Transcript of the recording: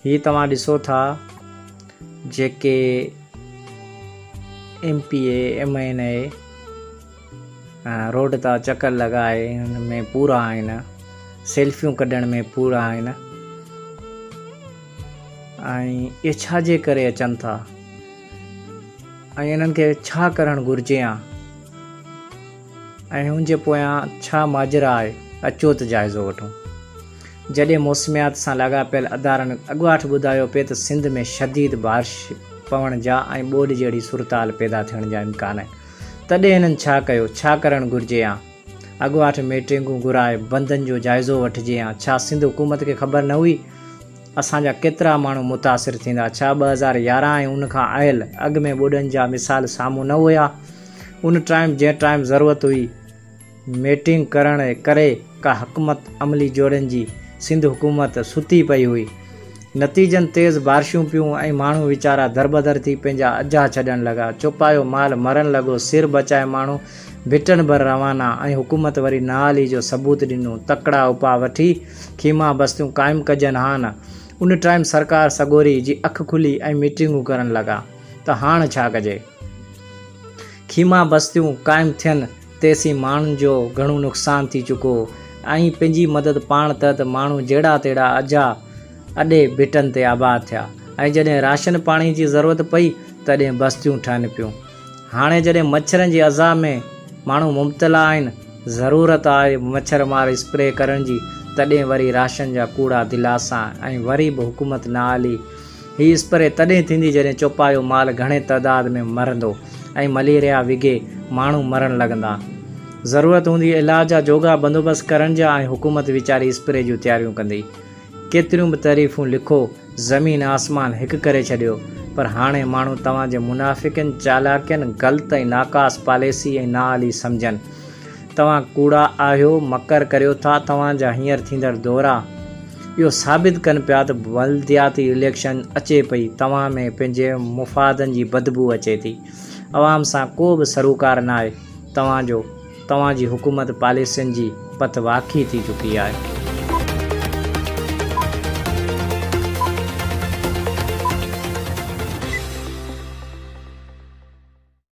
ही तव्हां ॾिसो था जेके MPA MNA रोड ता चक्कर लॻाए हुन में पूरा आहिनि, सेल्फियूं कढण में पूरा आहिनि। ऐं इहे छा जे करे अचनि था ऐं इन्हनि खे छा करणु घुरिजे हा ऐं हुन जे पोयां छा माजरा आहे, अचो त जाइज़ो वठूं। जॾहिं मौसमियात सां लाॻापियल अदारनि अॻुवाट ॿुधायो पिए त सिंध में शदीद बारिश पवण जा ऐं ॿोॾि जहिड़ी सूरताल पैदा थियण जा इम्कान आहिनि, तॾहिं हिननि छा कयो, छा करणु घुरिजे हा? अॻुवाट मीटिंगूं घुराए बंदनि जो जाइज़ो वठिजे हा। छा सिंध हुकूमत खे ख़बर न हुई असांजा केतिरा माण्हू मुतासिर थींदा? छा 2011 ऐं उन खां आयल अॻु में ॿोॾनि जा मिसाल साम्हूं न हुया? उन टाइम जंहिं टाइम ज़रूरत हुई मीटिंग करण करे का हुकूमत अमली जोड़नि जी सिंध हुकूमत सुती पई हुई। नतीजनि तेज़ बारिशूं पियूं ऐं माण्हू वीचारा दरबदर थी पंहिंजा अजा छॾण लॻा। चौपायो माल मरण लॻो, सिर बचाए माण्हू भिटनि भर रवाना ऐं हुकूमत वरी नाली जो सबूत ॾिनो। तकड़ा उपाउ वठी खीमा बस्तियूं क़ाइमु कजनि हा न। उन टाइम सरकार सगोरी जी अखि खुली ऐं मीटिंगूं करण लॻा त हाणे छा कजे? खीमा बस्तियूं क़ाइमु थियनि तेसीं माण्हुनि जो घणो नुक़सानु थी चुको ऐं पंहिंजी मदद पाण त माण्हू जहिड़ा तेड़ा अजा अॾे भिटनि ते आबाद थिया ऐं जॾहिं राशन पाणी जी ज़रूरत पई तॾहिं बस्तियूं ठहनि पियूं। हाणे जॾहिं मच्छरनि जी अज़ा में माण्हू मुब्तला आहिनि, ज़रूरत आहे मच्छर मार स्प्रे करण जी, तॾहिं वरी राशन जा कूड़ा दिलासा ऐं वरी बि हुकूमत न हली। हीअ स्प्रे तॾहिं थींदी जॾहिं चौपायो माल घणे तइदाद में मरंदो ऐं मलेरिया विघे माण्हू मरण लॻंदा। ज़रूरत हूंदी इलाज जा जोगा बंदोबस्त करण जा ऐं हुकूमत वीचारी स्प्रे जूं तयारियूं कंदी। केतिरियूं बि तारीफ़ूं लिखो, ज़मीन आसमान हिकु करे छॾियो, पर हाणे माण्हू तव्हांजे मुनाफ़िकनि चालाकियुनि ग़लति ऐं नाकास पॉलिसी ऐं नाअली सम्झनि। तव्हां कूड़ा आहियो, मकर करियो था। तव्हांजा हींअर थींदड़ दौरा इहो साबित कनि पिया त बल्दियाती इलेक्शन अचे पई, तव्हां में पंहिंजे मुफ़ादनि जी बदबू अचे थी। अवाम सां को बि सरोकार न आहे। तव्हांजी हुकूमत पॉलिसियुनि जी पत वाखी थी चुकी आहे।